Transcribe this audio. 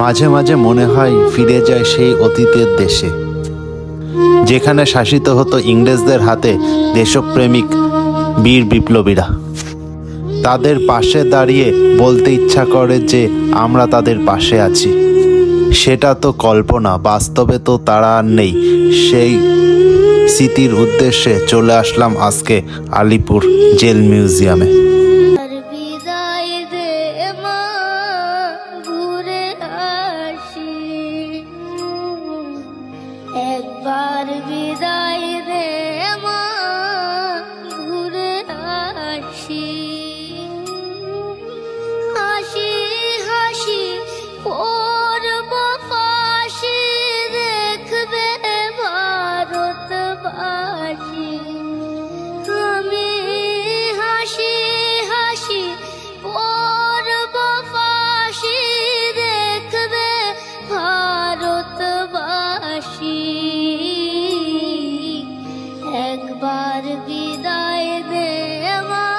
মাঝে মাঝে মনে হয় ফিরে যায় সেই অতীতের দেশে, যেখানে শাসিত হতো ইংরেজদের হাতে দেশপ্রেমিক বীর বিপ্লবীরা। তাদের পাশে দাঁড়িয়ে বলতে ইচ্ছা করে যে আমরা তাদের পাশে আছি। সেটা তো কল্পনা, বাস্তবে তো তারা আর নেই। সেই স্মৃতির উদ্দেশ্যে চলে আসলাম আজকে আলিপুর জেল মিউজিয়ামে। একবার বিদায় দে মা, ঘুরে আসি। হাসি হাসি পড়ব ফাঁসি, দেখবে ভারতবাসী। আমি হাসি হাসি পড়ব ফাঁসি, দেখবে ভারতবাসী। একবার বিদায় দে মা,